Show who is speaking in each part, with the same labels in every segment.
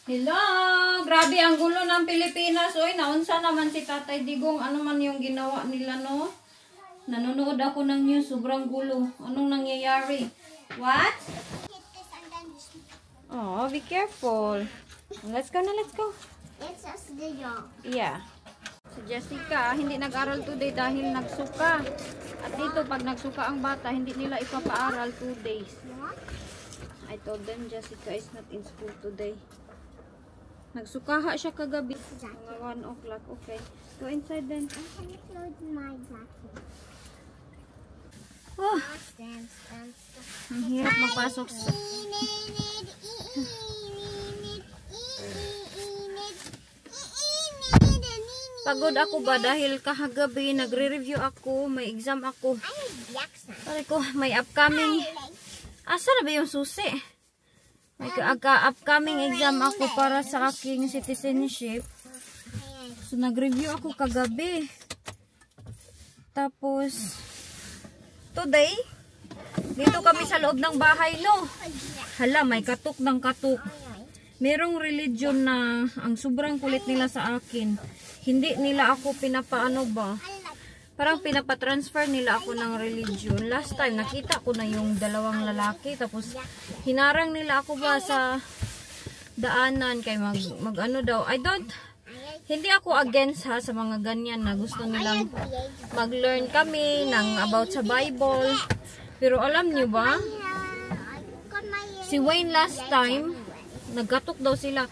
Speaker 1: Hello! Grabe ang gulo ng Pilipinas. Oy, naunsa naman si Tatay Digong. Ano man yung ginawa nila, no? Nanonood ako ng news. Sobrang gulo. Anong nangyayari? What? Oh, be careful. Let's go na, let's go.
Speaker 2: It's us the dog.
Speaker 1: Yeah. Si Jessica, hindi nag-aral today dahil nagsuka. At dito, pag nagsuka ang bata, hindi nila ipapaaral 2 days. I told them Jessica is not in school today. Nagsukaha siya kagabi. Mga 1 o'clock. Okay. Go inside then.
Speaker 2: I can close my jacket.
Speaker 1: Oh, ang hirap magpasok sa... Pagod ako ba dahil kahagabi nagre-review ako, may exam ako. Pare ko, may upcoming... Asa na ba yung susi? May upcoming exam ako para sa aking citizenship. So, nag-review ako kagabi. Tapos, today, dito kami sa loob ng bahay, no? Hala, may katok ng katok. Merong religion na ang sobrang kulit nila sa akin. Hindi nila ako pinapaano ba? Parang pinapatransfer nila ako ng religion. Last time, nakita ko na yung 2 lalaki. Tapos, hinarang nila ako ba sa daanan. Kay mag ano daw. Hindi ako against ha sa mga ganyan na gusto nilang mag-learn kami ng about sa Bible. Pero alam nyo ba? Si Wayne last time, nagkatok daw sila.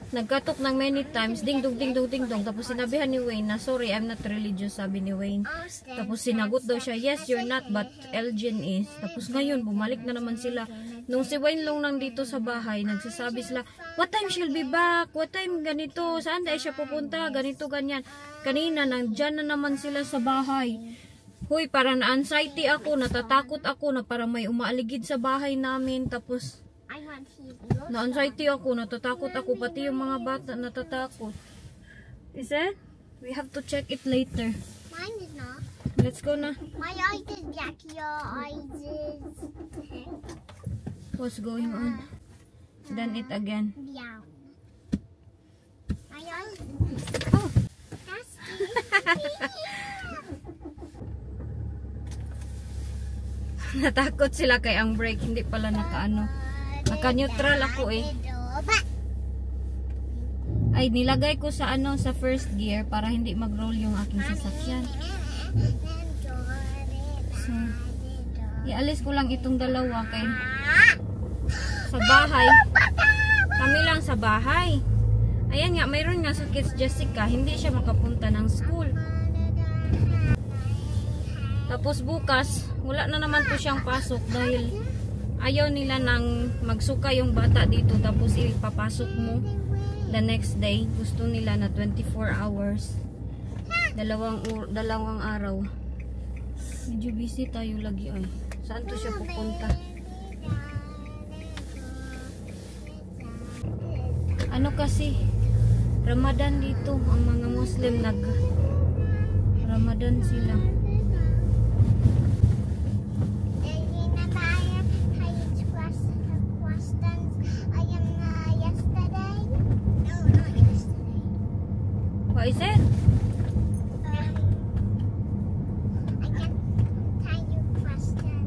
Speaker 1: Nagkatok ng many times, ding dong, ding dong, ding dong. Tapos sinabihan ni Wayne na, sorry, I'm not religious, sabi ni Wayne. Tapos sinagot daw siya, yes, you're not, but Elgin is. Tapos ngayon, bumalik na naman sila. Nung si Wayne lang nandito sa bahay, nagsasabi sila, what time she'll be back? What time ganito? Saan dahil siya pupunta? Ganito, ganyan. Kanina, nandyan na naman sila sa bahay. Huy, parang na-anxiety ako, natatakot ako na parang may umaaligid sa bahay namin. Tapos, na-anxiety ako, natatakot ako, pati yung mga bata natatakot. Is it? We have to check it later.
Speaker 2: Mine is not.
Speaker 1: Let's go na.
Speaker 2: My eyes is black, your eyes is pink.
Speaker 1: What's going on? Then it again.
Speaker 2: Yeah. My eyes
Speaker 1: Oh.
Speaker 2: that's
Speaker 1: Natakot sila kay ang brake, hindi pala nakaano. Naka-neutral ako eh. Ay, nilagay ko sa ano, sa first gear para hindi mag-roll yung aking sasakyan. So, ialis ko lang itong 2 kay sa bahay. Kami lang sa bahay. Ayan nga, mayroon nga sa Kids Jessica, hindi siya makapunta ng school. Tapos bukas, wala na naman po siyang pasok dahil ayaw nila nang magsuka yung bata dito tapos ipapasok mo the next day. Gusto nila na 24 hours. Dalawang araw. Medyo busy tayo lagi ay. Saan to siya pupunta? Ano kasi? Ramadan dito. Ang mga Muslim Ramadan sila. What is it?
Speaker 2: I can tell you question.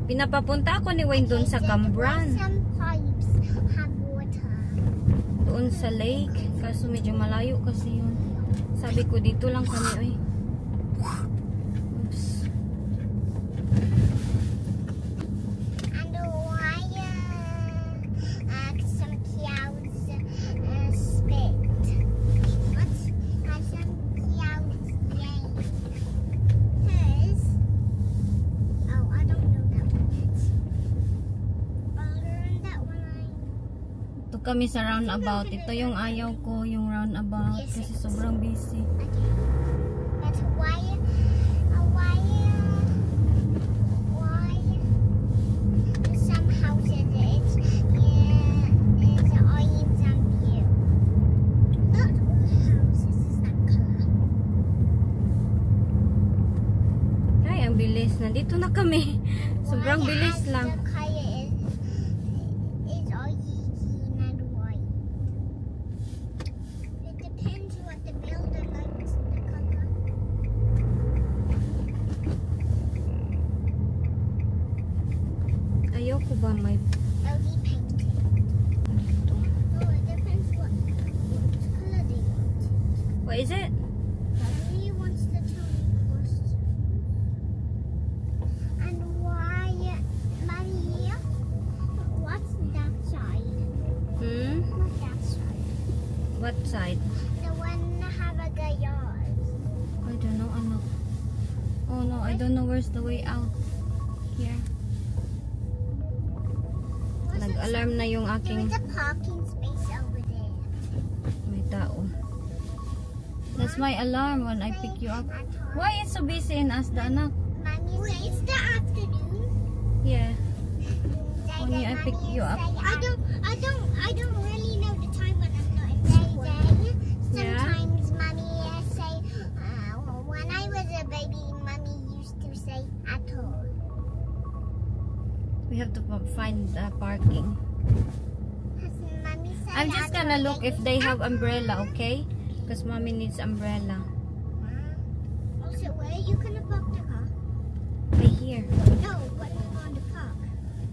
Speaker 1: Pinapapunta ako ni Wayne doon sa Cambran.
Speaker 2: Some pipes have water.
Speaker 1: Doon sa lake. Kaso medyo malayo kasi yun. Sabi ko dito lang kami. Oy. Oops.
Speaker 2: And why some cows spit? What's some cows name? Hers? Oh, I don't know that one yet. I'll learn that one.
Speaker 1: Ito kami sa roundabout. Ito yung ayaw ko, yung roundabout. Kasi sobrang busy.
Speaker 2: But why some houses it's orange and blue. Not all houses is that color.
Speaker 1: Ay, ang bilis. Nandito na kami. Sobrang bilis
Speaker 2: The color is
Speaker 1: lang.
Speaker 2: orange and white.
Speaker 1: ba may
Speaker 2: LD painting.
Speaker 1: dito?
Speaker 2: Oh, it depends what color they want.
Speaker 1: What is it?
Speaker 2: Mommy wants to tell me first. And why, Mommy, what's that side? What's that side?
Speaker 1: What side?
Speaker 2: The one that have a garage.
Speaker 1: I don't know, anak. Oh no, I don't know where's the way out. Here.
Speaker 2: What's the
Speaker 1: Nag-alarm na yung aking
Speaker 2: There's a parking space over there.
Speaker 1: may tao. That's my alarm when I pick you up. Why is so busy in Asda, anak?
Speaker 2: Mommy, wait, it's the afternoon.
Speaker 1: Yeah.
Speaker 2: When
Speaker 1: When I pick you up.
Speaker 2: I don't really know the time when I'm not in school.
Speaker 1: Yeah?
Speaker 2: Sometimes Mommy say, when I was a baby, Mommy used to say at all.
Speaker 1: We have to find parking.
Speaker 2: Mommy say
Speaker 1: I'm just
Speaker 2: at
Speaker 1: gonna
Speaker 2: all.
Speaker 1: look if they have umbrella, okay? Because mommy needs umbrella.
Speaker 2: Also, where are you gonna park the car?
Speaker 1: Right here.
Speaker 2: No, what are we going to park?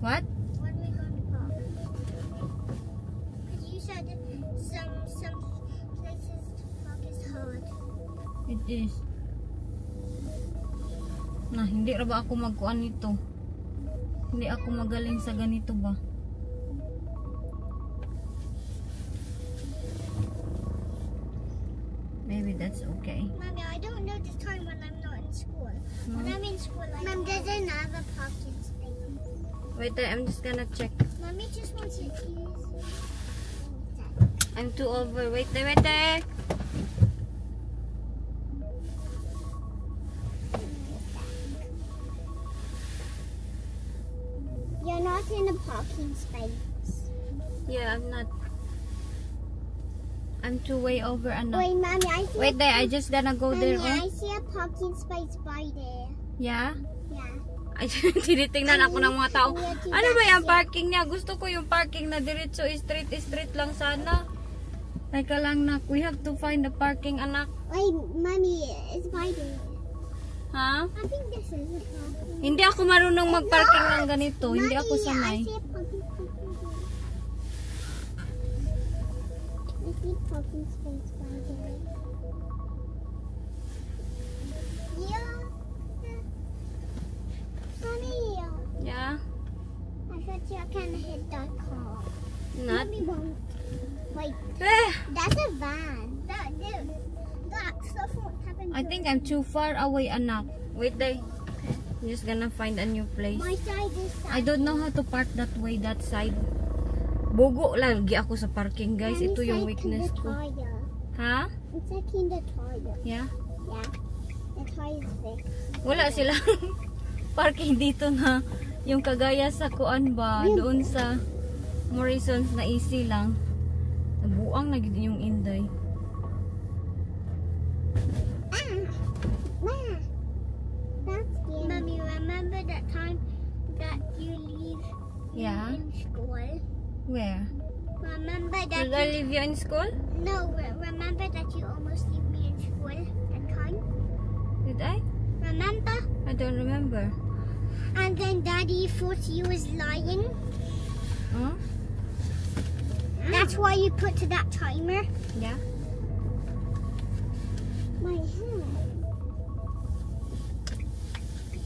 Speaker 1: What?
Speaker 2: What are we going to park? Because you said some places to park is hard.
Speaker 1: It is. Nah, hindi ra ba ako magkuan nito? Hindi ako magaling sa ganito ba? Maybe that's okay.
Speaker 2: Mommy, I don't know the time when I'm not in school. When
Speaker 1: No?
Speaker 2: I'm in school, Mom, there's another parking space.
Speaker 1: Wait, I'm just gonna check.
Speaker 2: Mommy just wants to use.
Speaker 1: I'm too over. Wait there.
Speaker 2: You're not in a parking space.
Speaker 1: Yeah, I'm not. I'm too way over, anak.
Speaker 2: Wait, Mommy, I see.
Speaker 1: Wait there, I just gonna go there.
Speaker 2: Mommy,
Speaker 1: Oh.
Speaker 2: I see a parking space by there.
Speaker 1: Yeah?
Speaker 2: Yeah.
Speaker 1: Ay, tinitingnan ako ng mga tao. Ano ba yung parking niya? Gusto ko yung parking na diretso, straight lang sana. Teka lang, nak. We have to find the parking, anak.
Speaker 2: Wait, Mommy, it's by there.
Speaker 1: Ha?
Speaker 2: I think this is a parking.
Speaker 1: Hindi ako marunong mag-parking ng ganito. Hindi ako
Speaker 2: Mommy,
Speaker 1: sanay.
Speaker 2: I see a parking space by there. I see a parking space by there. Yeah. Mommy,
Speaker 1: Yeah?
Speaker 2: I thought you can hit that car.
Speaker 1: Not?
Speaker 2: Mommy won't. Wait,
Speaker 1: Eh!
Speaker 2: that's a van. That stuff won't happen.
Speaker 1: I think I'm too far away, anak. Wait there. I'm just gonna find a new place.
Speaker 2: My side is
Speaker 1: I don't know how to park that way, that side. Bugo lagi ako sa parking, guys. Ito yung weakness ko. Ha?
Speaker 2: It's like in the tire.
Speaker 1: Yeah?
Speaker 2: Yeah. The tire is fixed.
Speaker 1: Wala silang parking dito na yung kagaya sa kuan ba, doon sa Morrison's na easy lang. Nabuang na gid yung Inday.
Speaker 2: That's scary. Mommy, remember that time that you leave
Speaker 1: Yeah?
Speaker 2: in school?
Speaker 1: Where?
Speaker 2: Remember that
Speaker 1: Did I leave you in school?
Speaker 2: No, remember that you almost leave me in school that time?
Speaker 1: Did I?
Speaker 2: Remember?
Speaker 1: I don't remember.
Speaker 2: And then Daddy thought you was lying.
Speaker 1: Huh?
Speaker 2: That's why you put to that timer.
Speaker 1: Yeah?
Speaker 2: My hand.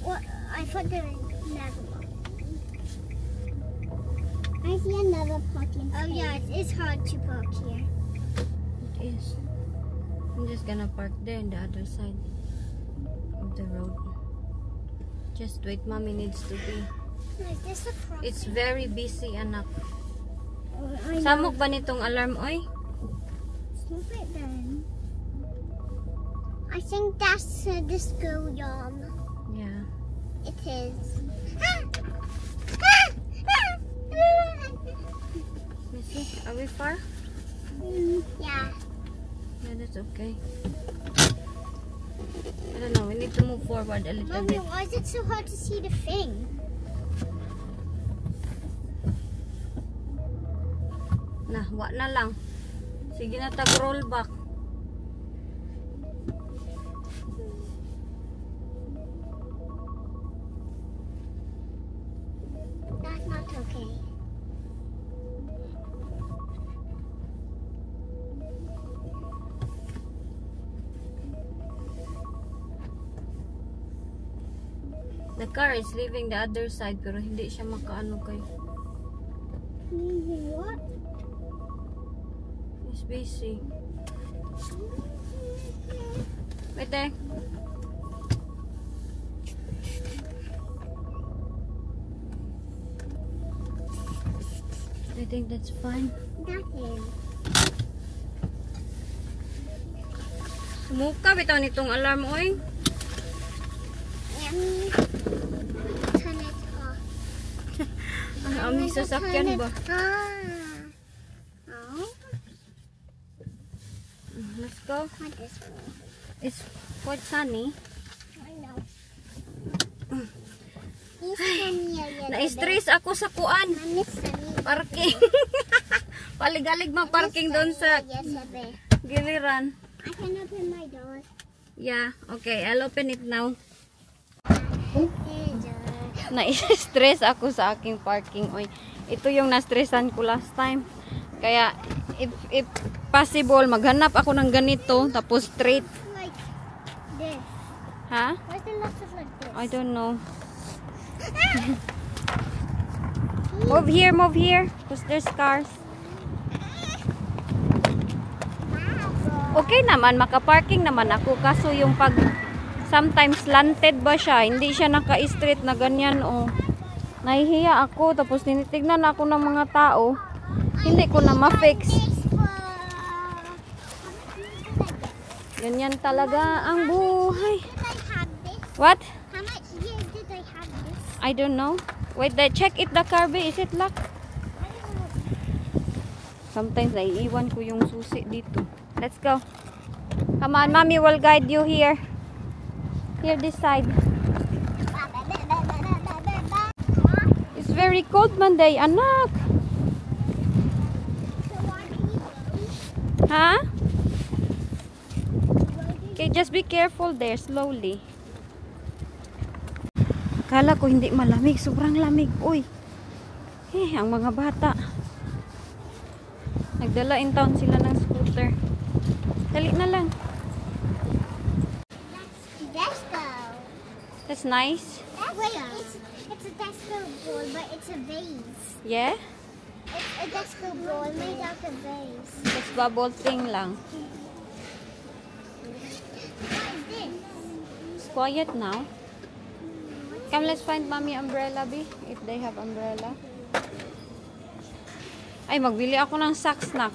Speaker 2: What? I thought there was another one. I see another parking space. Oh yeah, it is hard to park here.
Speaker 1: It is. I'm just gonna park there on the other side of the road. Just wait, mommy needs to be.
Speaker 2: Is this a crossing?
Speaker 1: It's very busy, anak.
Speaker 2: I know.
Speaker 1: Samok ba nitong alarm, oy?
Speaker 2: Stop it then. I think that's the school yarn.
Speaker 1: Yeah.
Speaker 2: It is.
Speaker 1: Let's see. Are we far?
Speaker 2: Yeah.
Speaker 1: Yeah, that's okay. I don't know. We need to move forward a little
Speaker 2: Mommy,
Speaker 1: bit.
Speaker 2: why is it so hard to see the thing?
Speaker 1: Nah, wa na lang. Sige na, tag-roll back.
Speaker 2: That's not okay.
Speaker 1: The car is leaving the other side pero hindi siya makaano kay.
Speaker 2: What?
Speaker 1: It's busy. Wait there. I think that's fine.
Speaker 2: Nothing.
Speaker 1: Sumuka bitaw nitong alarm oy.
Speaker 2: Yummy. Turn it off.
Speaker 1: Ang aming sasakyan ba?
Speaker 2: Oh.
Speaker 1: Let's go.
Speaker 2: What is for?
Speaker 1: It's quite sunny.
Speaker 2: I know. He's sunny a little
Speaker 1: Na-stress ako sa kuan.
Speaker 2: bit. Mami's sunny.
Speaker 1: Parking. Paligalig mag-parking doon sa
Speaker 2: Yesterday.
Speaker 1: giliran.
Speaker 2: I can open my door.
Speaker 1: Yeah, okay. I'll open it now.
Speaker 2: Here's
Speaker 1: Na-stress ako sa aking parking. Oy, ito yung na-stressan ko last time. Kaya, if possible, maghanap ako ng ganito. Tapos straight.
Speaker 2: like this.
Speaker 1: Ha?
Speaker 2: Why does it look like this?
Speaker 1: I don't know. Move here. Because there's cars. Okay naman, makaparking naman ako. Kaso yung pag sometimes slanted ba siya, hindi siya naka-straight na ganyan. Oh. Nahihiya ako. Tapos tinitignan ako ng mga tao. Hindi ko na ma-fix. Ganyan talaga ang buhay.
Speaker 2: Did I have this?
Speaker 1: What?
Speaker 2: How much years did I have this?
Speaker 1: I don't know. Wait, check it the car bay. Is it locked? Sometimes naiiwan ko yung susi dito. Let's go. Come on, mommy will guide you here. Here this side. It's very cold Monday, anak. Ha? Okay, just be careful there, slowly. Kala ko hindi malamig, sobrang lamig. Uy. Ang mga bata. Nagdala in town sila ng scooter. Dali na lang.
Speaker 2: Desco.
Speaker 1: That's nice.
Speaker 2: Wait, it's a Desco ball, but it's a vase.
Speaker 1: Yeah?
Speaker 2: It's a Desco ball made out of vase.
Speaker 1: That's bubble thing lang.
Speaker 2: What is this?
Speaker 1: It's quiet now. Come, let's find mommy umbrella, B. If they have umbrella. Ay, magbili ako ng socks na.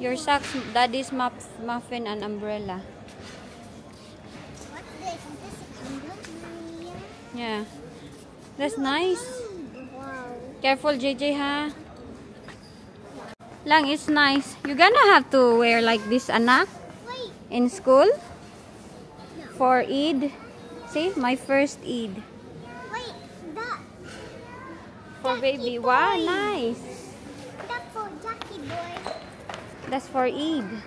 Speaker 1: Your socks, daddy's muffin and umbrella.
Speaker 2: What's this? Is this a candle?
Speaker 1: Yeah. That's nice.
Speaker 2: Wow.
Speaker 1: Careful, JJ, ha? Lang, it's nice. You're gonna have to wear like this, anak,
Speaker 2: Wait.
Speaker 1: in school for Eid. See, my first Eid.
Speaker 2: Wait. That.
Speaker 1: For baby.
Speaker 2: Jackie
Speaker 1: Wow,
Speaker 2: boy.
Speaker 1: nice.
Speaker 2: That's for Jackie boy.
Speaker 1: That's for Eid.
Speaker 2: Ew,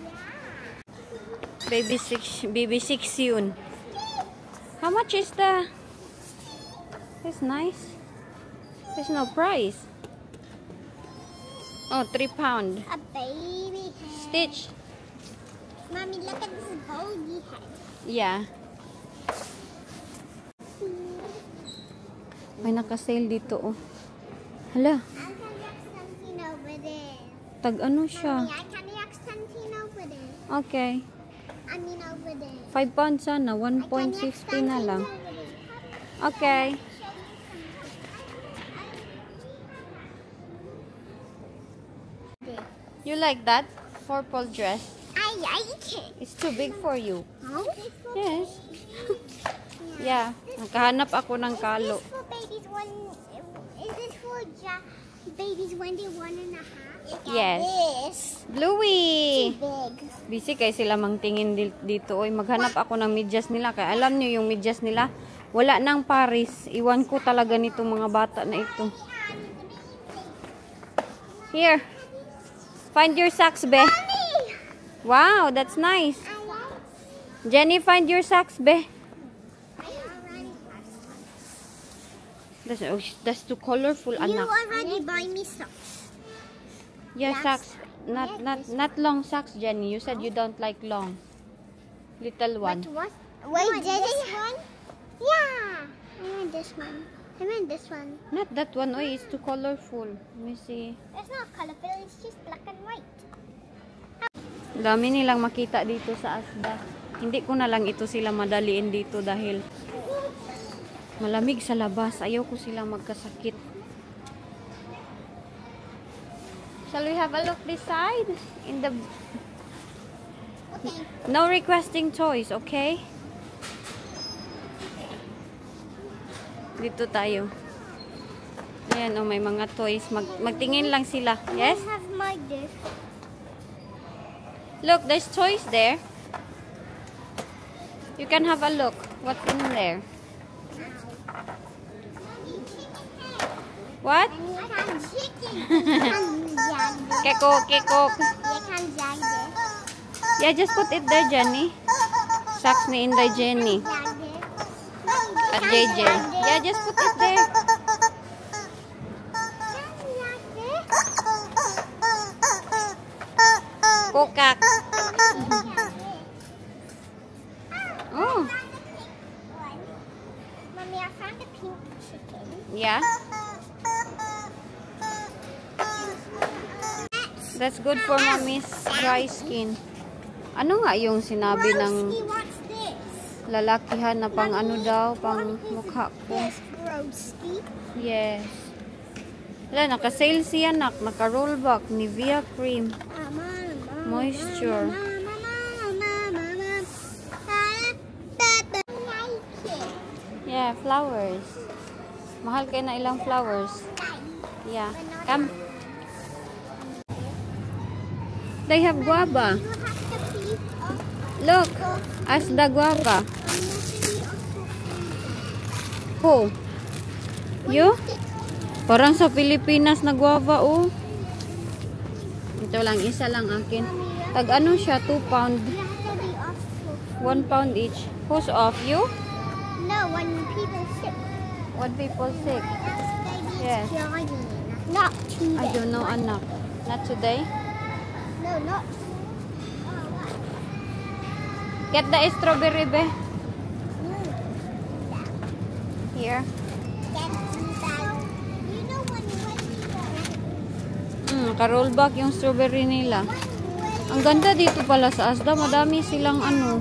Speaker 2: yeah.
Speaker 1: Baby 6 yun. How much is the... It's nice. There's no price. Oh, £3.
Speaker 2: A baby head.
Speaker 1: Stitch.
Speaker 2: Mommy, look at this bogey head.
Speaker 1: Yeah. May naka-sale dito, oh. Hala,
Speaker 2: I can yak something over there.
Speaker 1: tag ano siya.
Speaker 2: Mommy, I can yak something over there.
Speaker 1: Okay.
Speaker 2: I mean over there.
Speaker 1: £5 sana,
Speaker 2: I can yak
Speaker 1: 1.60 na lang.
Speaker 2: something over there.
Speaker 1: Okay. You like that purple dress?
Speaker 2: I like it.
Speaker 1: It's too big for you.
Speaker 2: Oh?
Speaker 1: Yes. Yeah. Nakahanap ako ng kalo.
Speaker 2: Is this for babies one? Is this for babies 1 to 1.5?
Speaker 1: Yes.
Speaker 2: This.
Speaker 1: Bluey!
Speaker 2: Big.
Speaker 1: Busy kay sila mangtingin dito. Oy, maghanap ako ng medyas nila. Kaya alam niyo yung medyas nila, wala nang Paris. Iwan ko talaga nitong mga bata na ito. Here. Find your socks, be.
Speaker 2: Mommy!
Speaker 1: Wow, that's nice.
Speaker 2: I like.
Speaker 1: Jenny, find your socks, be.
Speaker 2: I already have some.
Speaker 1: That's too colorful,
Speaker 2: You
Speaker 1: anak.
Speaker 2: already buy me socks.
Speaker 1: Yeah,
Speaker 2: Yes.
Speaker 1: socks. Not long socks, Jenny. You said you don't like long. Little one.
Speaker 2: But what? Wait, did this one? Yeah. I want this one. I want this one.
Speaker 1: Not that one. Oh, it's too colorful. Let me see.
Speaker 2: It's not colorful. It's just black and white.
Speaker 1: Dami nilang makita dito sa Asda. Hindi ko na lang ito sila madaliin dito dahil malamig sa labas. Ayaw ko silang magkasakit. Shall we have a look this side? In the...
Speaker 2: Okay.
Speaker 1: No requesting toys, okay? Dito tayo. Ayan, oh, may mga toys. Magtingin lang sila. Yes?
Speaker 2: I have my this.
Speaker 1: Look, there's toys there. You can have a look. What's in there? What?
Speaker 2: I can chicken. I can jag this.
Speaker 1: Kekok, kekok.
Speaker 2: I can jag this.
Speaker 1: Yeah, just put it there, Jenny. Socks ni Inday Jenny.
Speaker 2: Jag this.
Speaker 1: At JJ. Yeah, just put it there. Kokak. Oh,
Speaker 2: Mommy, I found a pink chicken.
Speaker 1: yeah. That's good for mommy's dry skin. Ano nga yung sinabi ng
Speaker 2: Roasty, what's this?
Speaker 1: lalakihan na pang ano daw, pang mukha ko?
Speaker 2: This roasty.
Speaker 1: Yes. Wala, naka-sale siya, naka-rollback, Nivea cream. Moisture. Yeah, flowers. Mahal kayo na ilang flowers. Yeah. Come. They have guava. Look. Asda guava. Who? You? Parang sa Pilipinas na guava, oh. Ito lang, isa lang akin. Tag ano siya, 2 pound. 1 pound each. Who's off? You?
Speaker 2: No, when people sick.
Speaker 1: When people sick? Yes.
Speaker 2: Not today.
Speaker 1: I don't know, anak. Not today?
Speaker 2: No, not.
Speaker 1: Get the strawberry, be. Here.
Speaker 2: You know when
Speaker 1: Ka-rollback yung strawberry nila. Ang ganda dito pala sa Asda. Madami silang ano,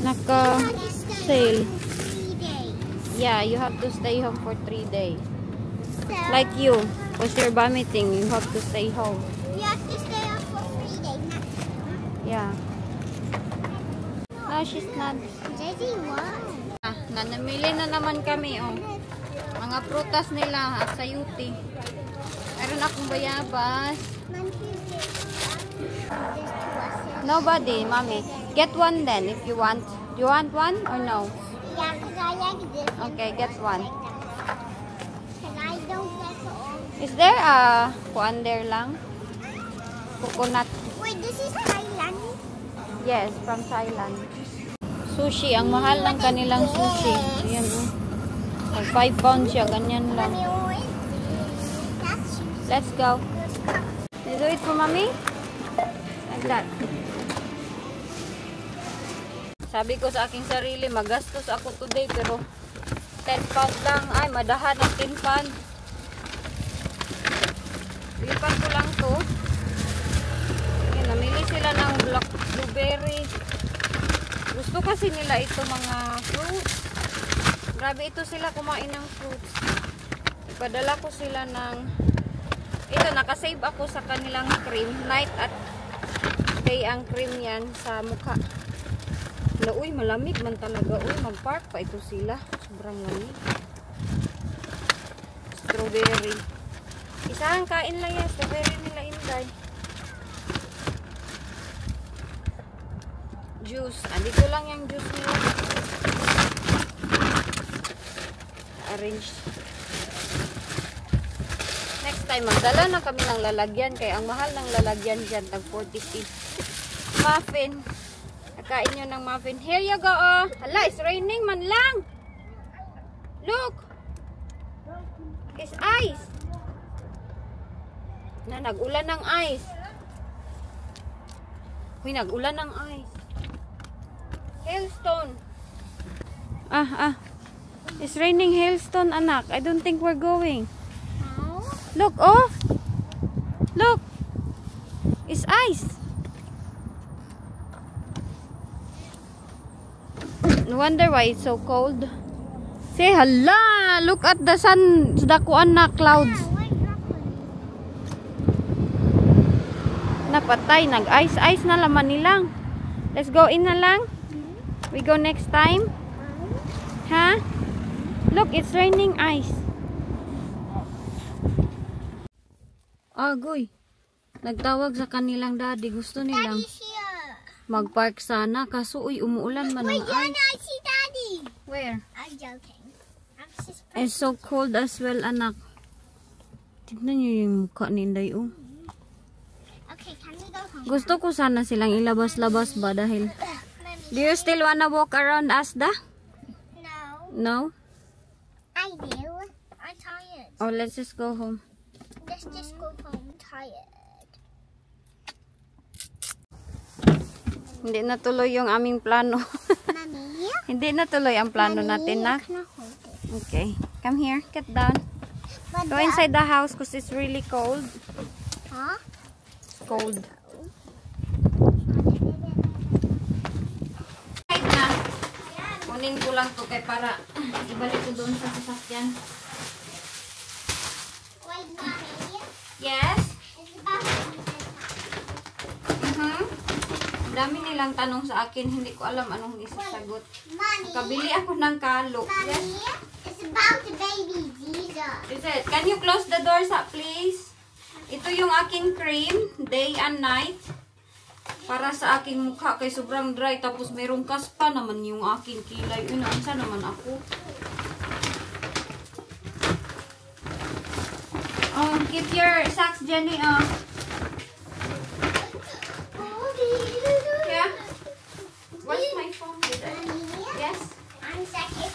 Speaker 1: naka-sale.
Speaker 2: 3 days.
Speaker 1: Yeah, you have to stay home for 3 days.
Speaker 2: So,
Speaker 1: Like you, because you're vomiting, you have to stay home.
Speaker 2: you have to stay up for 3 days.
Speaker 1: Yeah. No, she's not.
Speaker 2: Daisy won.
Speaker 1: Namili na naman kami, oh. Mga prutas nila, sayuti. Meron akong bayabas. Nobody, mommy. Get one then, if you want. Do you want one or no?
Speaker 2: Yeah, because I like this.
Speaker 1: Okay, get one.
Speaker 2: Because I don't get all.
Speaker 1: Is there a one there lang? Coconut.
Speaker 2: Wait, this is Thailand?
Speaker 1: Yes, from Thailand. Sushi. Ang mahal ng kanilang sushi. Ayan, oh. 5 pounds siya. Ganyan lang.
Speaker 2: Mommy, what is this? That's you.
Speaker 1: Let's go. You do it for mommy? Like that. Sabi ko sa aking sarili, magastos ako today, pero 10 pound lang. Ay, madahan ang 10 pound. Lipat ko lang to. Ayan, namili sila ng black blueberry. Gusto kasi nila ito mga fruits. Grabe ito sila kumain ng fruits. Ipadala ko sila ng... Ito, nakasave ako sa kanilang cream. Night at day ang cream yan sa mukha. Uy, malamig man talaga. Uy, mag-park pa ito sila. Sobrang lamig. Strawberry. Isang kain lang yan. Strawberry nila, Inday. Juice. Dito lang yung juice nila. Arrange. Next time, magdala na kami ng lalagyan. Kaya ang mahal ng lalagyan dyan, tag 40p. Muffin. Nakain nyo ng muffin. Here you go, oh. Hala, it's raining man lang. Look. It's ice. Nag-ulan ng ice. Uy, nag-ulan ng ice. Hailstone. It's raining hailstone, anak. I don't think we're going.
Speaker 2: No.
Speaker 1: Look, oh. Look. It's ice. No wonder why it's so cold. Say, hala. Look at the sun. Dakuan na clouds.
Speaker 2: We're dropping.
Speaker 1: Napatay. Nag-ice na laman nilang. Let's go in na lang. We go next time. Ha? Look, it's raining ice. Agoy. Nagtawag sa kanilang daddy. Gusto nilang
Speaker 2: Daddy's here.
Speaker 1: mag-park sana. Kaso, uy, umuulan man
Speaker 2: Wait,
Speaker 1: ng
Speaker 2: you're
Speaker 1: ice.
Speaker 2: not see Daddy.
Speaker 1: Where?
Speaker 2: I'm joking. I'm just.
Speaker 1: It's so cold as well, anak. Tignan nyo yung mukha ni Inday, oh.
Speaker 2: Okay, can we go home?
Speaker 1: Gusto ko sana silang ilabas-labas ba dahil...
Speaker 2: Mommy.
Speaker 1: Do you still wanna walk around Asda?
Speaker 2: No.
Speaker 1: No?
Speaker 2: I do. I'm tired.
Speaker 1: Oh, let's just go home.
Speaker 2: Let's just go home tired.
Speaker 1: Hindi natuloy yung aming plano.
Speaker 2: Mommy?
Speaker 1: Hindi natuloy ang plano
Speaker 2: Mommy,
Speaker 1: natin, na.
Speaker 2: can I hold it?
Speaker 1: Okay. Come here. Get down.
Speaker 2: But
Speaker 1: Go inside the house because it's really cold.
Speaker 2: Huh?
Speaker 1: It's cold. Kahit na. Kunin ko lang to kay para ibalik ko doon sa sasakyan.
Speaker 2: Wait, Mommy.
Speaker 1: Yes?
Speaker 2: It's about
Speaker 1: Ang dami nilang tanong sa akin. Hindi ko alam anong isasagot.
Speaker 2: Mommy.
Speaker 1: Kabili ako ng kalo. Yes?
Speaker 2: Mommy. It's about the baby Jesus.
Speaker 1: Is it? Can you close the doors up, please? Ito yung aking cream, day and night. Para sa aking mukha kay sobrang dry. Tapos merong kaspa naman yung aking kilay. Uy, naansa naman ako. Oh, keep your socks, Jenny. Oh. Yeah. What's my phone? Yes.
Speaker 2: I'm second.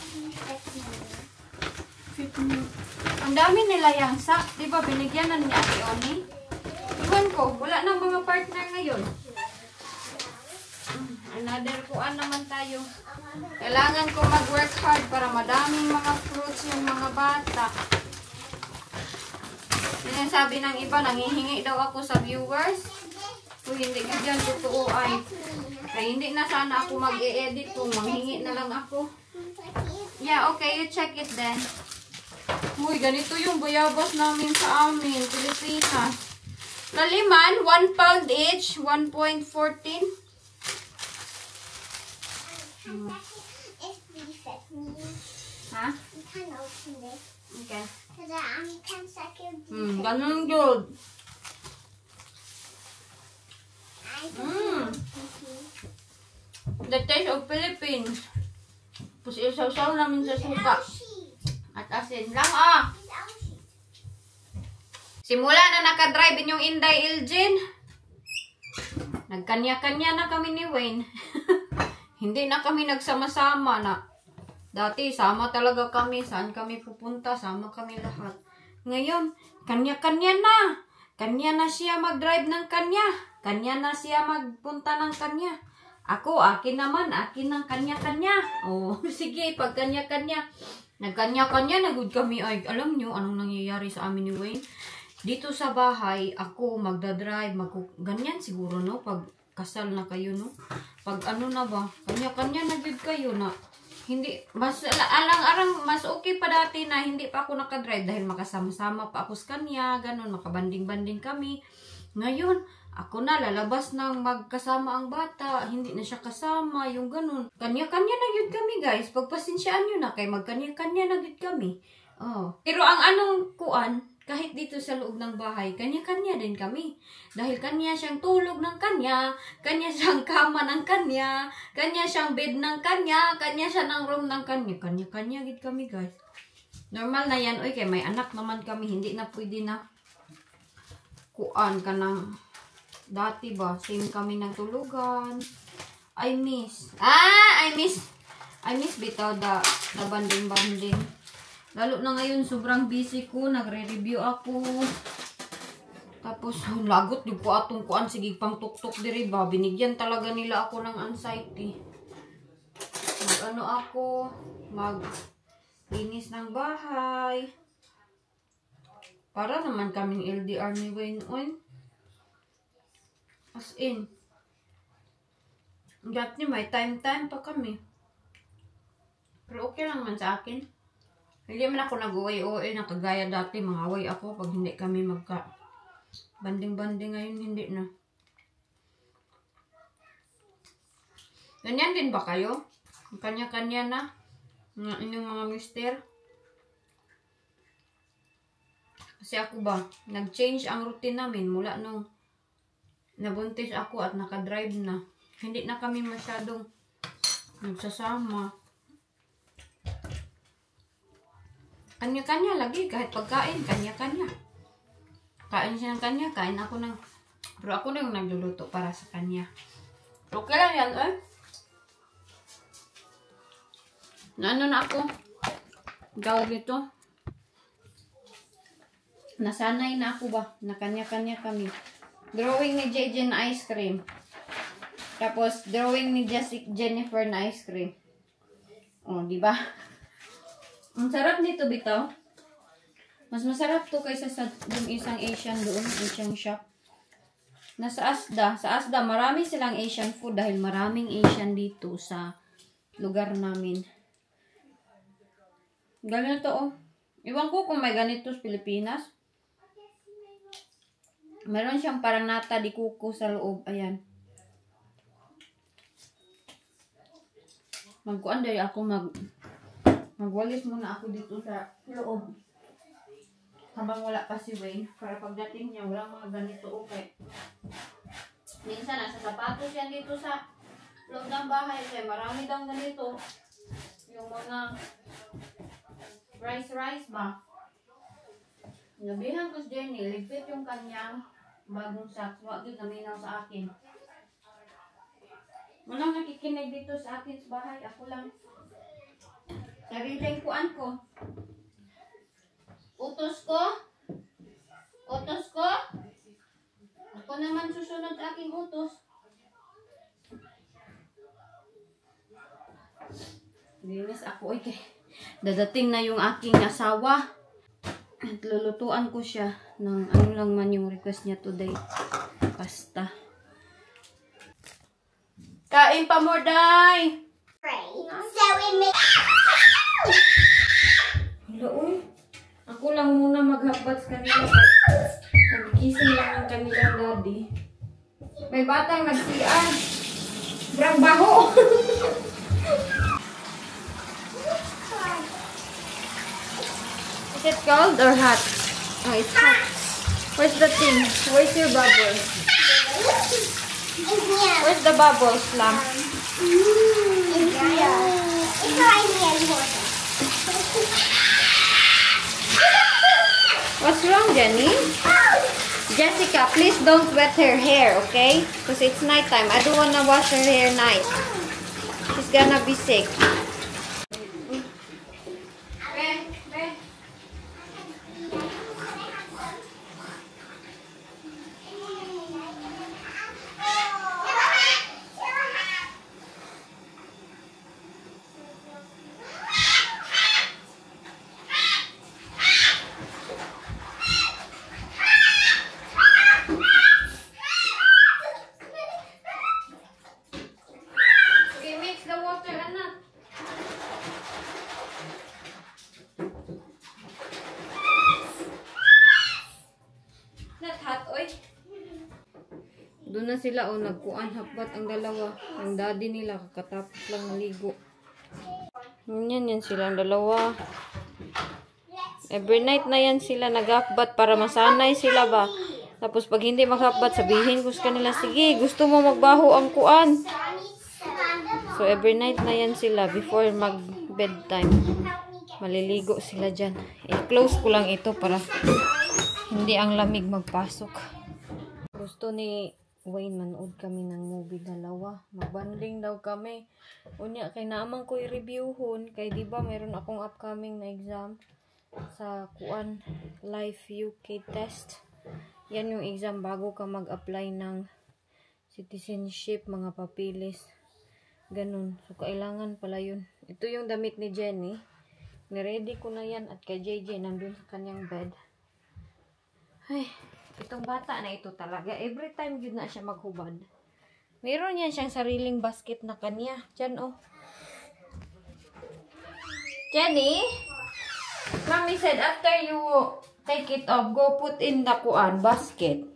Speaker 1: Ang dami nila yung socks. Diba binigyan na ni Ate Oni? Iwan ko. Wala nang mga partner ngayon. Another kuan naman tayo. Kailangan ko mag-work hard para madaming mga fruits yung mga bata. Yan sabi ng iba, nangihingi daw ako sa viewers. Kung hindi ka dyan, totoo ay. Kaya hindi na sana ako mag-e-edit kung manghingi na lang ako. Yeah, okay, you check it then. Uy, ganito yung bayabas namin sa amin, Pilipinas. Laliman, 1 pound each, 1.14.
Speaker 2: It's defect me.
Speaker 1: Ha?
Speaker 2: You can open this.
Speaker 1: Okay.
Speaker 2: Because I'm 10 seconds.
Speaker 1: Ganun yun. The taste of Philippines. Tapos isaw-saw namin sa suka. At asin lang Simula na nakadrive yung Inday Ilgin. Nagkanya-kanya na kami ni Wayne. Hindi na kami nagsama-sama na. Dati sama talaga kami. Saan kami pupunta? Sama kami lahat. Ngayon, kanya-kanya na. Kanya na siya mag-drive ng kanya. Kanya na siya magpunta ng kanya. Ako, akin naman. Akin ng kanya-kanya. Oh, sige, pag kanya-kanya. Nagkanya-kanya, nagud kami. Ay, alam nyo, anong nangyayari sa amin ni Wayne? Dito sa bahay, ako magdadrive. Ganyan siguro, no? Pag kasal na kayo, no? Pag ano na ba? Kanya-kanya na gud kayo na. Hindi, mas alang-arang, mas okay pa dati na hindi pa ako nakadrive dahil makasama-sama pa ako sa kanya, ganun, makabanding-banding kami. Ngayon, ako na lalabas ng magkasama ang bata, hindi na siya kasama, yung ganun. Kanya-kanya na yun kami, guys. Pagpasensyaan nyo na, kay magkanya-kanya na yun kami. Oh. Pero ang anong kuan, kahit dito sa loob ng bahay, kanya-kanya din kami. Dahil kanya siyang tulog ng kanya siyang kama ng kanya siyang bed ng kanya siya ng room ng kanya. Kanya-kanya gid kami, guys. Normal na yan. Oy, kay may anak naman kami. Hindi na pwede na kuan ka ng dati ba. Same kami ng tulugan. I miss bitaw the banding-banding. Lalo na ngayon, sobrang busy ko. Nagre-review ako. Tapos, lagot yung ko atong kuan. Sige, pang tuktok diri ba. Binigyan talaga nila ako ng anxiety. ano ako, mag-inis ng bahay. Para naman kaming LDR ni Wayne on. As in. Dati may time pa kami. Pero okay lang man sa akin. Hindi man ako nag-uwi-uwi na kagaya dati. Mangaway ako pag hindi kami banding-banding ngayon. Hindi na. Ganyan din ba kayo? Kanya-kanya na? Inyong mga mister? Kasi ako ba, nag-change ang routine namin mula nung nabuntis ako at nakadrive na. Hindi na kami masyadong nagsasama. Kanya-kanya lagi, kahit pagkain, kanya-kanya. Kain siya ng kanya, kain ako ng... Pero ako na yung nagluluto para sa kanya. Okay lang yan, eh. Naano na ako? Gawag ito. Nasanay na ako ba? Na kanya-kanya kami. Drawing ni JJ na ice cream. Tapos, drawing ni Jennifer na ice cream. O, diba? Ang sarap nito, bitaw. Mas masarap to kaysa sa yung isang Asian doon, Asian shop. Nasa Asda. Sa Asda, marami silang Asian food dahil maraming Asian dito sa lugar namin. Ganito, oh. Iwan ko kung may ganito sa Pilipinas. Meron siyang parang nata di kuko sa loob. Ayan. Magkuan dahil ako magwalis muna ako dito sa loob. Habang wala pa si Wayne. Para pagdating niya, walang mga ganito. Okay. Minsan, nasa sapatos yan dito sa loob ng bahay. Kaya marami daw ganito. Yung mga rice ba? Nabihan ko si Jenny, ligpit yung kanyang bagong socks. Wag yun naminaw sa akin. Walang nakikinig dito sa akin sa bahay. Ako lang. Sariling kuan ko. Utos ko. Utos ko. Ako naman susunod sa aking utos. Linis ako. Okay. Dadating na yung aking asawa. At lulutuan ko siya ng ano lang man yung request niya today. Pasta. Kain pa mo, Day!
Speaker 2: So we make...
Speaker 1: Hello, uy. Ako lang muna maghapbat sa kanila. Nagising lang ang kanilang daddy. May batang nagsian. Brang baho. Is it cold or hot? Oh, it's hot. Where's the thing? Where's your bubble? Where's the bubbles, Lam?
Speaker 2: It's right here.
Speaker 1: What's wrong, Jenny? Jessica, please don't wet her hair, okay? Because it's nighttime. I don't want to wash her hair night. She's gonna be sick. Doon na sila, oh, nagkuan, hapbat ang dalawa. Ang daddy nila, kakatapos lang naligo. Yan sila, ang dalawa. Every night na yan sila naghapbat para masanay sila ba. Tapos pag hindi maghapbat, sabihin ko sa kanila, sige, gusto mo magbaho ang kuan. So every night na yan sila, before mag bedtime. Maliligo sila dyan. I-close ko lang ito para hindi ang lamig magpasok. Gusto ni Wayne, manood kami ng movie dalawa. Magbanding daw kami. Unya, kay naamang ko i-reviewhon. Kay diba mayroon akong upcoming na exam sa kuan Life UK test. Yan yung exam bago ka mag-apply ng citizenship, mga papilis. Ganun. So, kailangan pala yun. Ito yung damit ni Jenny. Niready ko na yan. At kay JJ, nandun sa kanyang bed. Ay, itong bata na ito talaga. Every time yun na siya maghubad. Meron yan siyang sariling basket na kanya. Diyan, oh. Jenny? Mommy said after you take it off, go put in the basket.